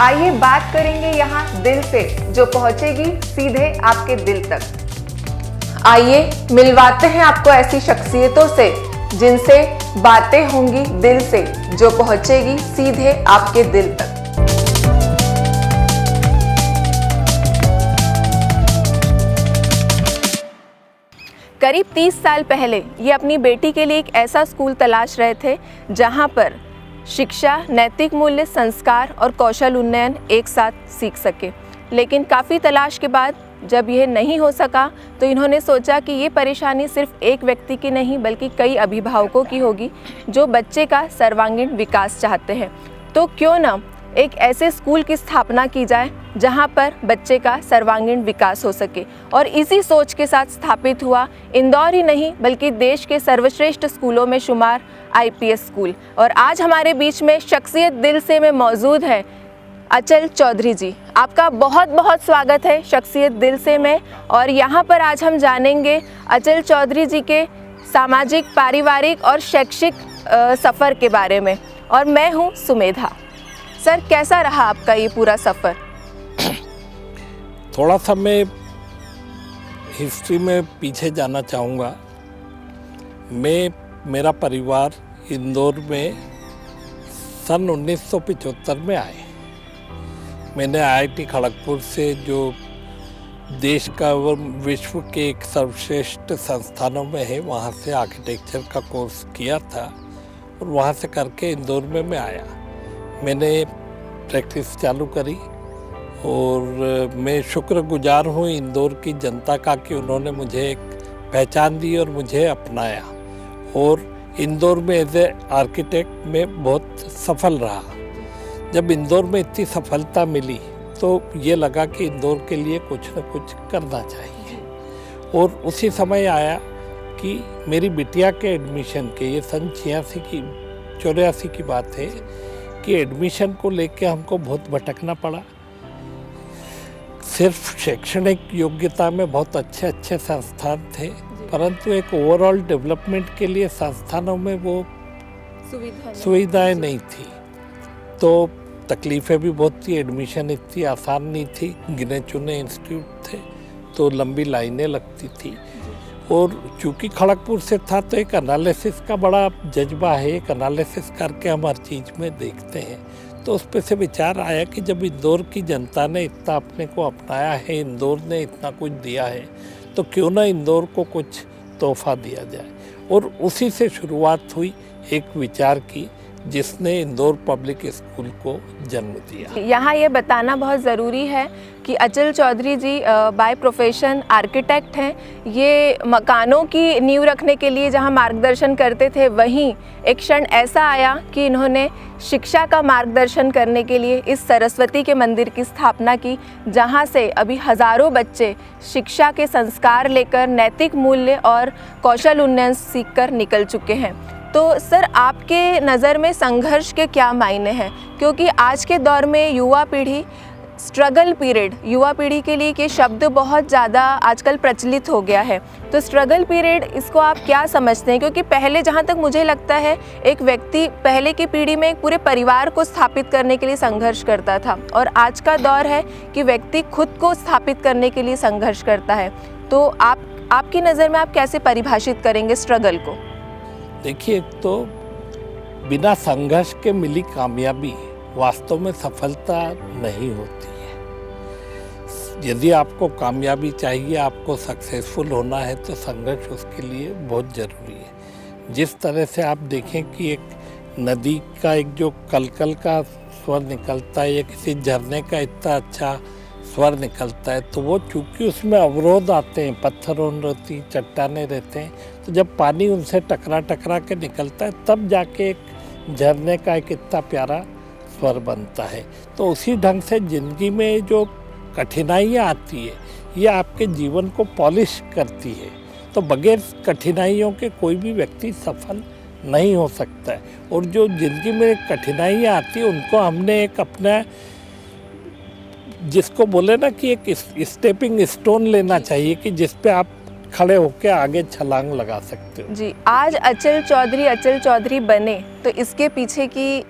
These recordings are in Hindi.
आइए बात करेंगे यहाँ दिल से, जो पहुंचेगी सीधे आपके दिल तक। आइए मिलवाते हैं आपको ऐसी शख्सियतों से जिनसे बातें होंगी दिल से, जो पहुंचेगी सीधे आपके दिल तक। करीब 30 साल पहले ये अपनी बेटी के लिए एक ऐसा स्कूल तलाश रहे थे जहां पर शिक्षा, नैतिक मूल्य, संस्कार और कौशल उन्नयन एक साथ सीख सके। लेकिन काफ़ी तलाश के बाद जब यह नहीं हो सका तो इन्होंने सोचा कि ये परेशानी सिर्फ एक व्यक्ति की नहीं बल्कि कई अभिभावकों की होगी जो बच्चे का सर्वांगीण विकास चाहते हैं। तो क्यों ना एक ऐसे स्कूल की स्थापना की जाए जहां पर बच्चे का सर्वांगीण विकास हो सके। और इसी सोच के साथ स्थापित हुआ इंदौर ही नहीं बल्कि देश के सर्वश्रेष्ठ स्कूलों में शुमार आईपीएस स्कूल। और आज हमारे बीच में शख्सियत दिल से में मौजूद है अचल चौधरी जी। आपका बहुत बहुत स्वागत है शख्सियत दिल से में। और यहाँ पर आज हम जानेंगे अचल चौधरी जी के सामाजिक, पारिवारिक और शैक्षिक सफ़र के बारे में। और मैं हूँ सुमेधा। सर, कैसा रहा आपका ये पूरा सफ़र? थोड़ा सा मैं हिस्ट्री में पीछे जाना चाहूँगा। मेरा परिवार इंदौर में सन 1975 में आए। मैंने आईआईटी खड़गपुर से, जो देश का व विश्व के एक सर्वश्रेष्ठ संस्थानों में है, वहाँ से आर्किटेक्चर का कोर्स किया था और वहाँ से करके इंदौर में मैं आया। मैंने प्रैक्टिस चालू करी और मैं शुक्रगुजार हूँ इंदौर की जनता का कि उन्होंने मुझे एक पहचान दी और मुझे अपनाया। और इंदौर में एज ए आर्किटेक्ट में बहुत सफल रहा। जब इंदौर में इतनी सफलता मिली तो ये लगा कि इंदौर के लिए कुछ न कुछ करना चाहिए। और उसी समय आया कि मेरी बिटिया के एडमिशन के, ये सन 84 की बात है, कि एडमिशन को लेके हमको बहुत भटकना पड़ा। सिर्फ शैक्षणिक योग्यता में बहुत अच्छे अच्छे संस्थान थे, परंतु एक ओवरऑल डेवलपमेंट के लिए संस्थानों में वो सुविधाएं नहीं थी। तो तकलीफ़ें भी बहुत थी, एडमिशन इतनी आसान नहीं थी, गिने चुने इंस्टीट्यूट थे तो लंबी लाइनें लगती थी। और चूँकि खड़गपुर से था तो एक एनालिसिस का बड़ा जज्बा है, एक एनालिसिस करके हम हर चीज़ में देखते हैं। तो उस पर से विचार आया कि जब इंदौर की जनता ने इतना अपने को अपनाया है, इंदौर ने इतना कुछ दिया है, तो क्यों ना इंदौर को कुछ तोहफा दिया जाए। और उसी से शुरुआत हुई एक विचार की, जिसने इंदौर पब्लिक स्कूल को जन्म दिया। यहाँ ये बताना बहुत ज़रूरी है कि अचल चौधरी जी बाय प्रोफेशन आर्किटेक्ट हैं। ये मकानों की नींव रखने के लिए जहाँ मार्गदर्शन करते थे, वहीं एक क्षण ऐसा आया कि इन्होंने शिक्षा का मार्गदर्शन करने के लिए इस सरस्वती के मंदिर की स्थापना की, जहाँ से अभी हज़ारों बच्चे शिक्षा के संस्कार लेकर नैतिक मूल्य और कौशल उन्नयन सीखकर निकल चुके हैं। तो सर, आपके नज़र में संघर्ष के क्या मायने हैं? क्योंकि आज के दौर में युवा पीढ़ी स्ट्रगल पीरियड, युवा पीढ़ी के लिए ये शब्द बहुत ज़्यादा आजकल प्रचलित हो गया है। तो स्ट्रगल पीरियड, इसको आप क्या समझते हैं? क्योंकि पहले, जहाँ तक मुझे लगता है, एक व्यक्ति पहले की पीढ़ी में एक पूरे परिवार को स्थापित करने के लिए संघर्ष करता था, और आज का दौर है कि व्यक्ति खुद को स्थापित करने के लिए संघर्ष करता है। तो आपकी नज़र में आप कैसे परिभाषित करेंगे स्ट्रगल को? देखिए, तो बिना संघर्ष के मिली कामयाबी वास्तव में सफलता नहीं होती है। यदि आपको कामयाबी चाहिए, आपको सक्सेसफुल होना है, तो संघर्ष उसके लिए बहुत ज़रूरी है। जिस तरह से आप देखें कि एक नदी का एक जो कलकल का स्वर निकलता है या किसी झरने का इतना अच्छा स्वर निकलता है, तो वो चूँकि उसमें अवरोध आते हैं, पत्थरों रहती, चट्टाने रहते हैं, तो जब पानी उनसे टकरा के निकलता है, तब जाके एक झरने का एक इतना प्यारा स्वर बनता है। तो उसी ढंग से ज़िंदगी में जो कठिनाइयाँ आती है, ये आपके जीवन को पॉलिश करती है। तो बगैर कठिनाइयों के कोई भी व्यक्ति सफल नहीं हो सकता है। और जो ज़िंदगी में कठिनाइयाँ आती है, उनको हमने एक अपना, जिसको बोले ना कि एक स्टेपिंग स्टोन लेना चाहिए कि जिस पे आप खड़े होकर आगे छलांग लगा सकते हो। जी, आज अचल चौधरी बने, तो इसके पीछे की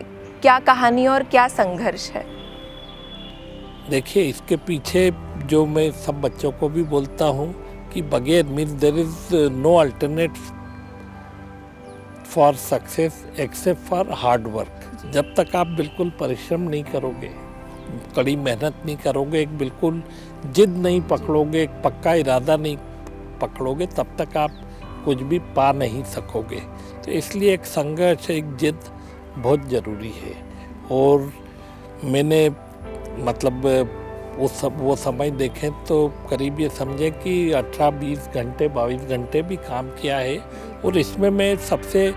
क्या कहानी और क्या संघर्ष है? देखिए, इसके पीछे जो मैं सब बच्चों को भी बोलता हूँ कि बगैर means there is no alternate for success except for hard work. जब तक आप बिल्कुल परिश्रम नहीं करोगे, कड़ी मेहनत नहीं करोगे, एक बिल्कुल जिद नहीं पकड़ोगे, एक पक्का इरादा नहीं पकड़ोगे, तब तक आप कुछ भी पा नहीं सकोगे। तो इसलिए एक संघर्ष, एक जिद बहुत ज़रूरी है। और मैंने मतलब वो समय देखें तो करीब ये समझे कि 18-20 घंटे 22 घंटे भी काम किया है। और इसमें मैं सबसे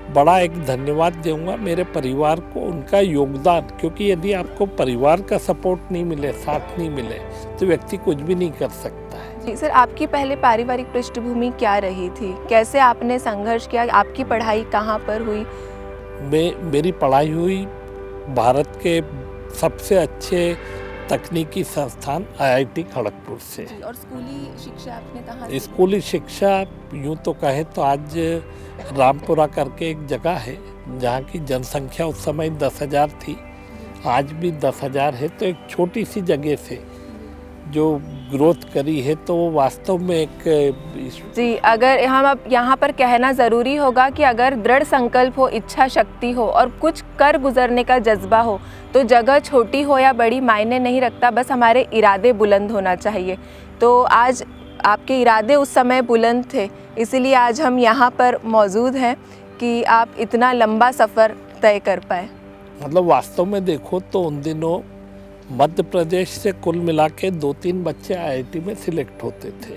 बड़ा एक धन्यवाद दूंगा मेरे परिवार को, उनका योगदान, क्योंकि यदि आपको परिवार का सपोर्ट नहीं मिले, साथ नहीं मिले, तो व्यक्ति कुछ भी नहीं कर सकता है। जी सर, आपकी पहले पारिवारिक पृष्ठभूमि क्या रही थी? कैसे आपने संघर्ष किया? आपकी पढ़ाई कहाँ पर हुई? मेरी पढ़ाई हुई भारत के सबसे अच्छे तकनीकी संस्थान IIT खड़गपुर से। और स्कूली शिक्षा आपने कहाँ से? स्कूली शिक्षा यूँ तो कहे तो आज रामपुरा करके एक जगह है जहाँ की जनसंख्या उस समय 10,000 थी, आज भी 10,000 है। तो एक छोटी सी जगह से जो ग्रोथ करी है, तो वो वास्तव में एक जी, अगर हम अब यहाँ पर कहना ज़रूरी होगा कि अगर दृढ़ संकल्प हो, इच्छा शक्ति हो और कुछ कर गुजरने का जज्बा हो, तो जगह छोटी हो या बड़ी मायने नहीं रखता, बस हमारे इरादे बुलंद होना चाहिए। तो आज आपके इरादे उस समय बुलंद थे, इसीलिए आज हम यहाँ पर मौजूद हैं कि आप इतना लंबा सफ़र तय कर पाए। मतलब वास्तव में देखो तो उन दिनों मध्य प्रदेश से कुल मिला के 2-3 बच्चे IIT में सिलेक्ट होते थे।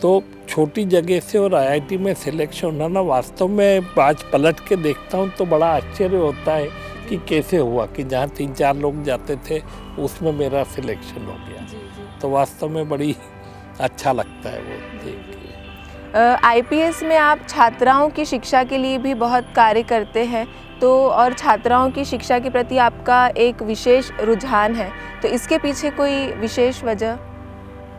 तो छोटी जगह से और IIT में सिलेक्शन होना, वास्तव में आज पलट के देखता हूँ तो बड़ा आश्चर्य होता है कि कैसे हुआ कि जहाँ 3-4 लोग जाते थे उसमें मेरा सिलेक्शन हो गया। तो वास्तव में बड़ी अच्छा लगता है वो देख के। IPS में आप छात्राओं की शिक्षा के लिए भी बहुत कार्य करते हैं, तो और छात्राओं की शिक्षा के प्रति आपका एक विशेष रुझान है, तो इसके पीछे कोई विशेष वजह?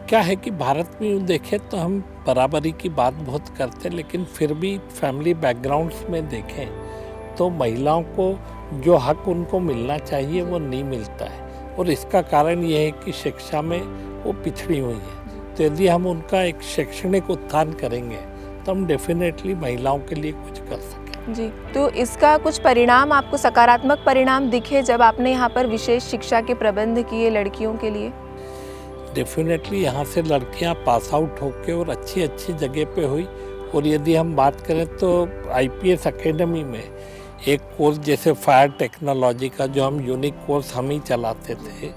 क्या है कि भारत में यूँ देखें तो हम बराबरी की बात बहुत करते हैं, लेकिन फिर भी फैमिली बैकग्राउंड्स में देखें तो महिलाओं को जो हक उनको मिलना चाहिए वो नहीं मिलता है। और इसका कारण ये है कि शिक्षा में वो पिछड़ी हुई है। तो यदि हम उनका एक शैक्षणिक उत्थान करेंगे तो हम डेफिनेटली महिलाओं के लिए कुछ कर सकें। जी, तो इसका कुछ परिणाम आपको, सकारात्मक परिणाम दिखे जब आपने यहाँ पर विशेष शिक्षा के प्रबंध किए लड़कियों के लिए? डेफिनेटली यहाँ से लड़कियाँ पास आउट होकर और अच्छी अच्छी जगह पे हुई। और यदि हम बात करें तो IPS अकेडमी में एक कोर्स जैसे फायर टेक्नोलॉजी का जो हम यूनिक कोर्स हम ही चलाते थे,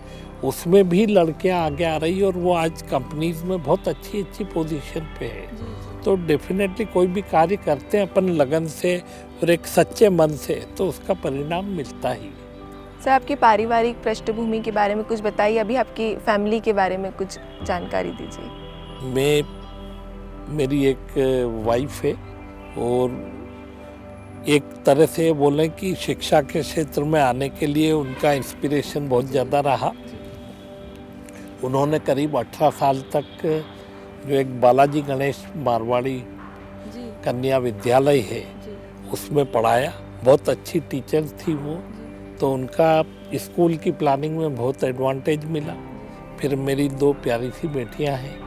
उसमें भी लड़कियां आगे आ रही और वो आज कंपनीज में बहुत अच्छी अच्छी पोजीशन पे है। तो डेफिनेटली कोई भी कार्य करते हैं अपन लगन से और एक सच्चे मन से, तो उसका परिणाम मिलता ही। सर, आपकी पारिवारिक पृष्ठभूमि के बारे में कुछ बताइए, अभी आपकी फैमिली के बारे में कुछ जानकारी दीजिए। मेरी एक वाइफ है और एक तरह से बोलें कि शिक्षा के क्षेत्र में आने के लिए उनका इंस्पिरेशन बहुत ज़्यादा रहा। उन्होंने करीब 18 साल तक जो एक बालाजी गणेश मारवाड़ी कन्या विद्यालय है उसमें पढ़ाया। बहुत अच्छी टीचर थी वो, तो उनका स्कूल की प्लानिंग में बहुत एडवांटेज मिला। फिर मेरी 2 प्यारी सी बेटियां हैं,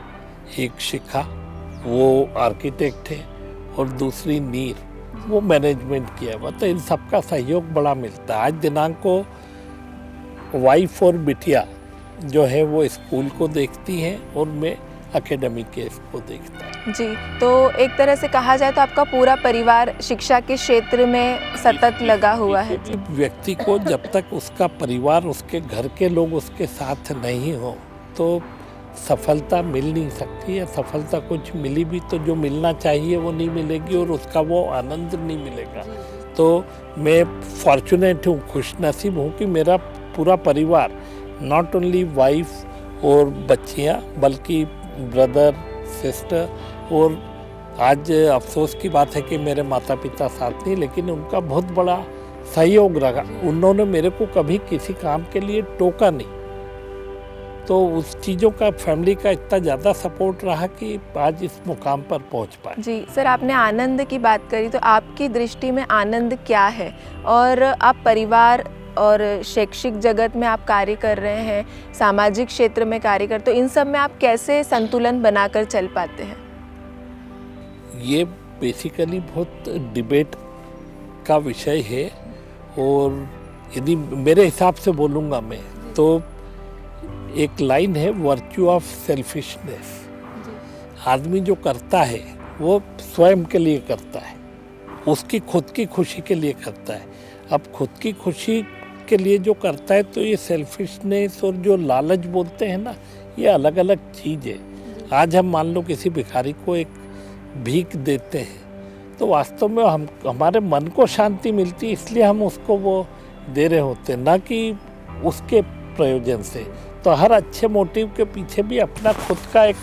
एक शिखा वो आर्किटेक्ट है और दूसरी नीर वो मैनेजमेंट किया हुआ। तो इन सबका सहयोग बड़ा मिलता है। आज दिनांक को वाइफ और बिटिया जो है वो स्कूल को देखती हैं और मैं एकेडमी के इसको देखता हूँ। जी, तो एक तरह से कहा जाए तो आपका पूरा परिवार शिक्षा के क्षेत्र में सतत लगा हुआ है। व्यक्ति को जब तक उसका परिवार, उसके घर के लोग उसके साथ नहीं हो तो सफलता मिल नहीं सकती है। सफलता कुछ मिली भी तो जो मिलना चाहिए वो नहीं मिलेगी और उसका वो आनंद नहीं मिलेगा। तो मैं फॉर्चुनेट हूँ, खुशनसीब हूँ कि मेरा पूरा परिवार, नॉट ओनली वाइफ और बच्चियाँ बल्कि ब्रदर, सिस्टर, और आज अफसोस की बात है कि मेरे माता पिता साथ नहीं, लेकिन उनका बहुत बड़ा सहयोग रहा। उन्होंने मेरे को कभी किसी काम के लिए टोका नहीं। तो उस चीज़ों का, फैमिली का इतना ज़्यादा सपोर्ट रहा कि आज इस मुकाम पर पहुंच पाए। जी सर, आपने आनंद की बात करी, तो आपकी दृष्टि में आनंद क्या है और आप परिवार और शैक्षिक जगत में आप कार्य कर रहे हैं, सामाजिक क्षेत्र में कार्य करते हो, इन सब में आप कैसे संतुलन बनाकर चल पाते हैं? ये बेसिकली बहुत डिबेट का विषय है, और यदि मेरे हिसाब से बोलूँगा मैं तो एक लाइन है, वर्च्यू ऑफ सेल्फिशनेस। आदमी जो करता है वो स्वयं के लिए करता है, उसकी खुद की खुशी के लिए करता है। अब खुद की खुशी के लिए जो करता है तो ये सेल्फिशनेस और जो लालच बोलते हैं ना, ये अलग अलग चीज़ है। आज हम मान लो किसी भिखारी को एक भीख देते हैं तो वास्तव में हमारे मन को शांति मिलती है, इसलिए हम उसको वो दे रहे होते हैं, ना कि उसके प्रयोजन से। तो हर अच्छे मोटिव के पीछे भी अपना खुद का एक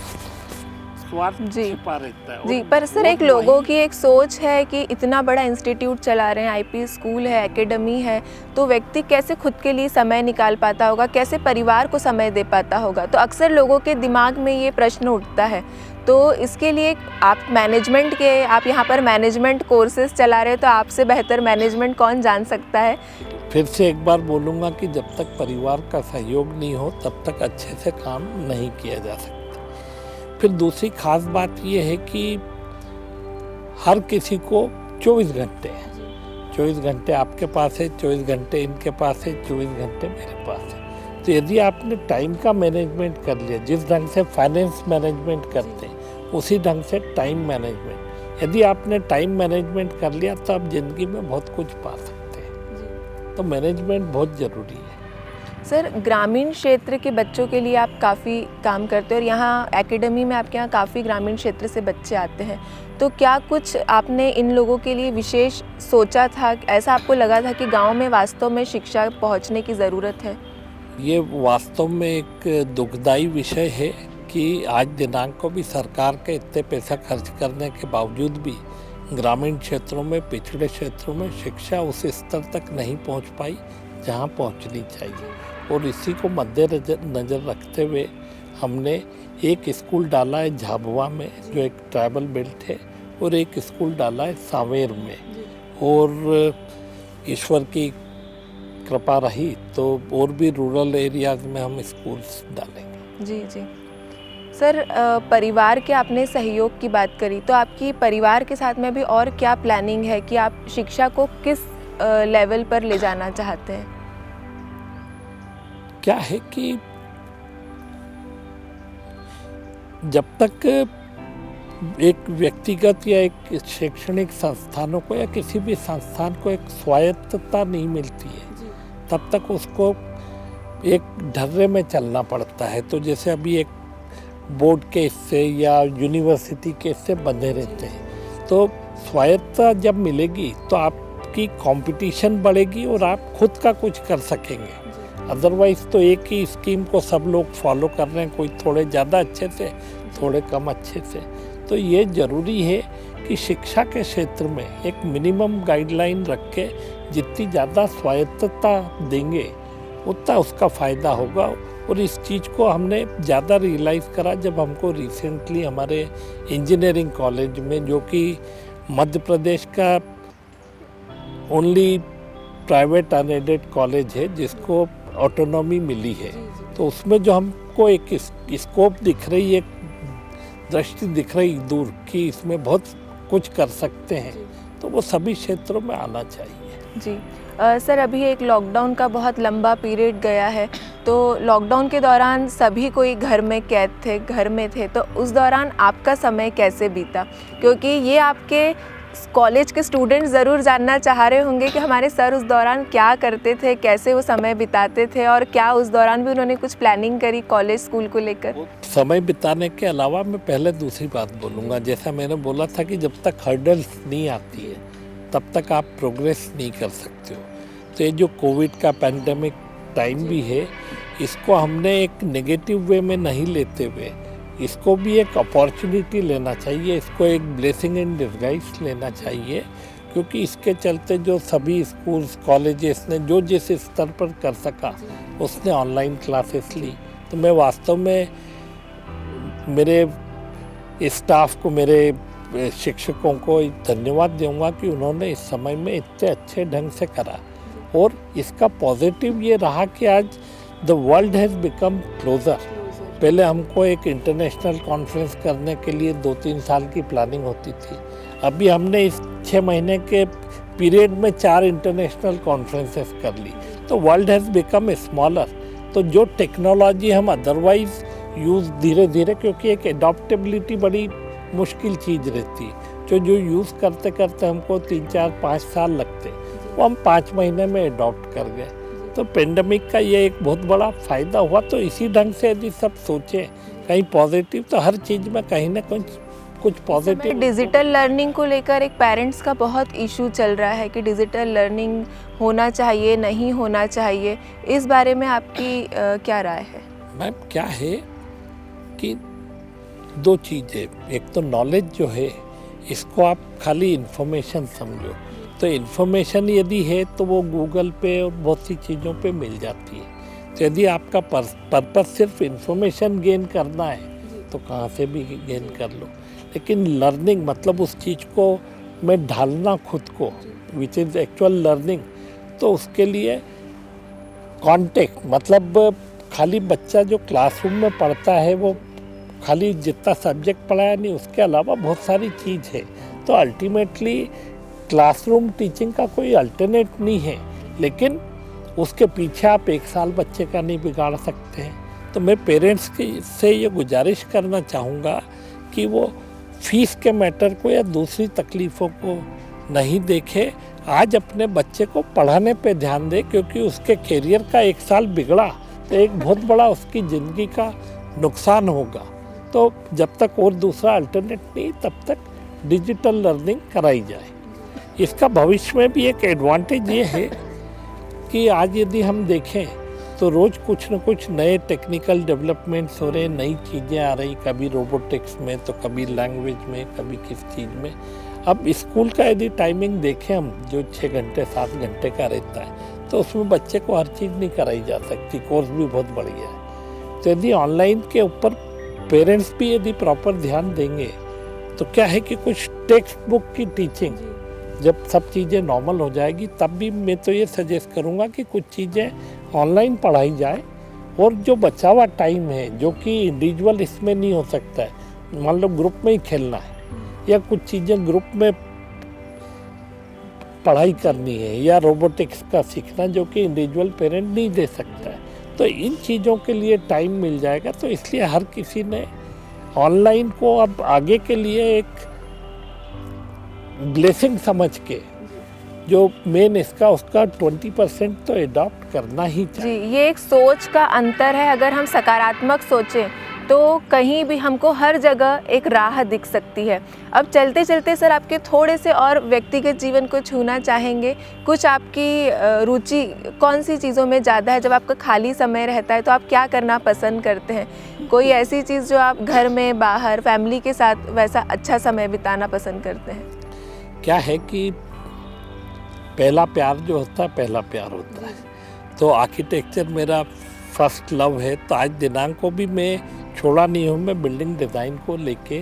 स्वार्थ छिपा रहता है। जी, पर सर एक लोगों की एक सोच है कि इतना बड़ा इंस्टीट्यूट चला रहे हैं, आईपी स्कूल है, एकेडमी है, तो व्यक्ति कैसे खुद के लिए समय निकाल पाता होगा, कैसे परिवार को समय दे पाता होगा? तो अक्सर लोगों के दिमाग में ये प्रश्न उठता है। तो इसके लिए आप मैनेजमेंट के, आप यहाँ पर मैनेजमेंट कोर्सेज चला रहे हैं, तो आपसे बेहतर मैनेजमेंट कौन जान सकता है? फिर से एक बार बोलूँगा कि जब तक परिवार का सहयोग नहीं हो तब तक अच्छे से काम नहीं किया जा सकता। फिर दूसरी खास बात ये है कि हर किसी को 24 घंटे हैं, 24 घंटे आपके पास है, 24 घंटे इनके पास है, 24 घंटे मेरे पास है। तो यदि आपने टाइम का मैनेजमेंट कर लिया, जिस ढंग से फाइनेंस मैनेजमेंट करते हैं उसी ढंग से टाइम मैनेजमेंट, यदि आपने टाइम मैनेजमेंट कर लिया तो आप ज़िंदगी में बहुत कुछ पा सकते हैं। तो मैनेजमेंट बहुत ज़रूरी है। सर, ग्रामीण क्षेत्र के बच्चों के लिए आप काफ़ी काम करते हो और यहाँ एकेडमी में आपके यहाँ काफ़ी ग्रामीण क्षेत्र से बच्चे आते हैं, तो क्या कुछ आपने इन लोगों के लिए विशेष सोचा था? ऐसा आपको लगा था कि गांव में वास्तव में शिक्षा पहुंचने की ज़रूरत है? ये वास्तव में एक दुखदाई विषय है कि आज दिनांक को भी सरकार के इतने पैसा खर्च करने के बावजूद भी ग्रामीण क्षेत्रों में, पिछड़े क्षेत्रों में शिक्षा उस स्तर तक नहीं पहुंच पाई जहां पहुंचनी चाहिए। और इसी को मद्देनजर रखते हुए हमने एक स्कूल डाला है झाबुआ में, जो एक ट्राइबल बेल्ट है, और एक स्कूल डाला है सांवेर में, और ईश्वर की कृपा रही तो और भी रूरल एरियाज में हम स्कूल्स डालेंगे। जी जी सर, परिवार के आपने सहयोग की बात करी, तो आपकी परिवार के साथ में भी और क्या प्लानिंग है कि आप शिक्षा को किस लेवल पर ले जाना चाहते हैं? क्या है कि जब तक एक व्यक्तिगत या एक शैक्षणिक संस्थानों को या किसी भी संस्थान को एक स्वायत्तता नहीं मिलती है, तब तक उसको एक ढर्रे में चलना पड़ता है। तो जैसे अभी एक बोर्ड के हिस्से या यूनिवर्सिटी के हिस्से बंधे रहते हैं, तो स्वायत्तता जब मिलेगी तो आपकी कंपटीशन बढ़ेगी और आप खुद का कुछ कर सकेंगे। अदरवाइज तो एक ही स्कीम को सब लोग फॉलो कर रहे हैं, कोई थोड़े ज़्यादा अच्छे से, थोड़े कम अच्छे से। तो ये ज़रूरी है कि शिक्षा के क्षेत्र में एक मिनिमम गाइडलाइन रख के जितनी ज़्यादा स्वायत्तता देंगे उतना उसका फ़ायदा होगा। और इस चीज़ को हमने ज़्यादा रियलाइज़ करा जब हमको रिसेंटली हमारे इंजीनियरिंग कॉलेज में, जो कि मध्य प्रदेश का ओनली प्राइवेट अनएडेड कॉलेज है जिसको ऑटोनॉमी मिली है, तो उसमें जो हमको एक स्कोप दिख रही है, एक दृष्टि दिख रही दूर कि इसमें बहुत कुछ कर सकते हैं, तो वो सभी क्षेत्रों में आना चाहिए। जी सर, अभी एक लॉकडाउन का बहुत लंबा पीरियड गया है, तो लॉकडाउन के दौरान सभी कोई घर में कैद थे, घर में थे, तो उस दौरान आपका समय कैसे बीता? क्योंकि ये आपके कॉलेज के स्टूडेंट ज़रूर जानना चाह रहे होंगे कि हमारे सर उस दौरान क्या करते थे, कैसे वो समय बिताते थे, और क्या उस दौरान भी उन्होंने कुछ प्लानिंग करी कॉलेज स्कूल को लेकर? समय बिताने के अलावा मैं पहले दूसरी बात बोलूँगा। जैसा मैंने बोला था कि जब तक हर्डल्स नहीं आती है तब तक आप प्रोग्रेस नहीं कर सकते हो। तो ये जो कोविड का पैंडेमिक टाइम भी है, इसको हमने एक नेगेटिव वे में नहीं लेते हुए इसको भी एक अपॉर्चुनिटी लेना चाहिए, इसको एक ब्लेसिंग इन डिस्गाइज लेना चाहिए, क्योंकि इसके चलते जो सभी स्कूल्स कॉलेजेस ने जो जिस स्तर पर कर सका उसने ऑनलाइन क्लासेस ली। तो मैं वास्तव में मेरे स्टाफ को, मेरे शिक्षकों को धन्यवाद दूंगा कि उन्होंने इस समय में इतने अच्छे ढंग से करा। और इसका पॉजिटिव ये रहा कि आज the world has become closer. पहले हमको एक इंटरनेशनल कॉन्फ्रेंस करने के लिए 2-3 साल की प्लानिंग होती थी, अभी हमने इस 6 महीने के पीरियड में 4 इंटरनेशनल कॉन्फ्रेंसेस कर ली। तो वर्ल्ड हैज़ बिकम स्मॉलर। तो जो टेक्नोलॉजी हम अदरवाइज यूज़ धीरे धीरे, क्योंकि एक एडॉप्टेबिलिटी बड़ी मुश्किल चीज़ रहती है, जो यूज़ करते करते हमको 3-4-5 साल लगते, वो हम 5 महीने में एडॉप्ट कर गए। तो पेंडेमिक का ये एक बहुत बड़ा फ़ायदा हुआ। तो इसी ढंग से यदि सब सोचें कहीं पॉजिटिव, तो हर चीज़ में कहीं ना कुछ पॉजिटिव। डिजिटल लर्निंग को लेकर एक पेरेंट्स का बहुत इशू चल रहा है कि डिजिटल लर्निंग होना चाहिए नहीं होना चाहिए, इस बारे में आपकी क्या राय है? मैम क्या है कि 2 चीज़ें, एक तो नॉलेज जो है इसको आप खाली इन्फॉर्मेशन समझो, तो इन्फॉर्मेशन यदि है तो वो गूगल पे और बहुत सी चीज़ों पे मिल जाती है। तो यदि आपका पर्पस सिर्फ इन्फॉर्मेशन गेन करना है तो कहाँ से भी गेन कर लो, लेकिन लर्निंग मतलब उस चीज़ को मैं ढालना खुद को, विच इज़ एक्चुअल लर्निंग, तो उसके लिए कॉन्टेक्ट मतलब खाली बच्चा जो क्लासरूम में पढ़ता है वो खाली जितना सब्जेक्ट पढ़ाया नहीं, उसके अलावा बहुत सारी चीज़ है। तो अल्टीमेटली क्लासरूम टीचिंग का कोई अल्टरनेट नहीं है, लेकिन उसके पीछे आप 1 साल बच्चे का नहीं बिगाड़ सकते हैं। तो मैं पेरेंट्स से ये गुजारिश करना चाहूँगा कि वो फीस के मैटर को या दूसरी तकलीफ़ों को नहीं देखे, आज अपने बच्चे को पढ़ाने पे ध्यान दे, क्योंकि उसके करियर का 1 साल बिगड़ा तो एक बहुत बड़ा उसकी ज़िंदगी का नुकसान होगा। तो जब तक और दूसरा अल्टरनेट नहीं, तब तक डिजिटल लर्निंग कराई जाए। इसका भविष्य में भी एक एडवांटेज ये है कि आज यदि हम देखें तो रोज़ कुछ न कुछ नए टेक्निकल डेवलपमेंट्स हो रहे, नई चीज़ें आ रही, कभी रोबोटिक्स में तो कभी लैंग्वेज में, कभी किस चीज़ में। अब स्कूल का यदि टाइमिंग देखें हम, जो 6 घंटे 7 घंटे का रहता है, तो उसमें बच्चे को हर चीज़ नहीं कराई जा सकती, कोर्स भी बहुत बढ़िया है। तो यदि ऑनलाइन के ऊपर पेरेंट्स भी यदि प्रॉपर ध्यान देंगे तो क्या है कि कुछ टेक्स्ट बुक की टीचिंग जब सब चीज़ें नॉर्मल हो जाएगी, तब भी मैं तो ये सजेस्ट करूँगा कि कुछ चीज़ें ऑनलाइन पढ़ाई जाए, और जो बचा हुआ टाइम है जो कि इंडिविजुअल इसमें नहीं हो सकता है, मान लो ग्रुप में ही खेलना है या कुछ चीज़ें ग्रुप में पढ़ाई करनी है या रोबोटिक्स का सीखना जो कि इंडिविजुअल पेरेंट नहीं दे सकता है, तो इन चीज़ों के लिए टाइम मिल जाएगा। तो इसलिए हर किसी ने ऑनलाइन को अब आगे के लिए एक ब्लेसिंग समझ के जो मेन इसका उसका 20% तो एडॉप्ट करना ही चाहिए। जी, ये एक सोच का अंतर है। अगर हम सकारात्मक सोचें तो कहीं भी हमको हर जगह एक राह दिख सकती है। अब चलते चलते सर आपके थोड़े से और व्यक्तिगत जीवन को छूना चाहेंगे। कुछ आपकी रुचि कौन सी चीज़ों में ज़्यादा है? जब आपका खाली समय रहता है तो आप क्या करना पसंद करते हैं? कोई ऐसी चीज़ जो आप घर में, बाहर, फैमिली के साथ वैसा अच्छा समय बिताना पसंद करते हैं? क्या है कि पहला प्यार जो होता है पहला प्यार होता है, तो आर्किटेक्चर मेरा फर्स्ट लव है। तो आज दिनांक को भी मैं छोड़ा नहीं हूँ, मैं बिल्डिंग डिज़ाइन को लेके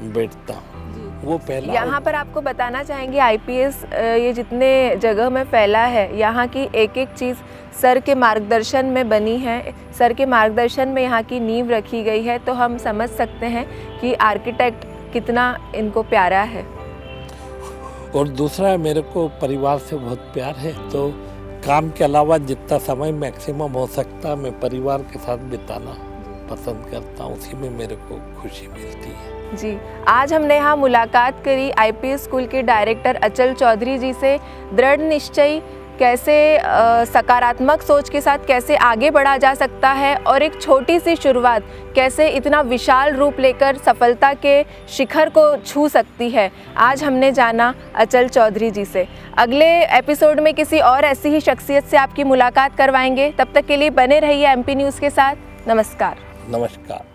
बैठता हूँ, वो पहला। यहाँ पर आपको बताना चाहेंगे आईपीएस ये जितने जगह में फैला है, यहाँ की एक एक चीज़ सर के मार्गदर्शन में बनी है, सर के मार्गदर्शन में यहाँ की नींव रखी गई है। तो हम समझ सकते हैं कि आर्किटेक्ट कितना इनको प्यारा है। और दूसरा मेरे को परिवार से बहुत प्यार है, तो काम के अलावा जितना समय मैक्सिमम हो सकता मैं परिवार के साथ बिताना पसंद करता हूँ, उसी में मेरे को खुशी मिलती है। जी, आज हमने यहाँ मुलाकात करी आईपीएस स्कूल के डायरेक्टर अचल चौधरी जी से। दृढ़ निश्चय कैसे सकारात्मक सोच के साथ कैसे आगे बढ़ा जा सकता है और एक छोटी सी शुरुआत कैसे इतना विशाल रूप लेकर सफलता के शिखर को छू सकती है, आज हमने जाना अचल चौधरी जी से। अगले एपिसोड में किसी और ऐसी ही शख्सियत से आपकी मुलाकात करवाएंगे। तब तक के लिए बने रहिए एमपी न्यूज़ के साथ। नमस्कार। नमस्कार।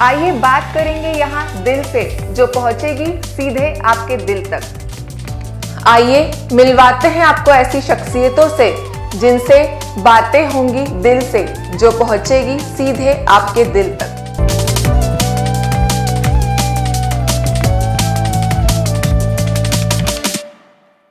आइए बात करेंगे यहाँ दिल से, जो पहुँचेगी सीधे आपके दिल तक। आइए मिलवाते हैं आपको ऐसी शख्सियतों से जिनसे बातें होंगी दिल से, जो पहुंचेगी सीधे आपके दिल तक।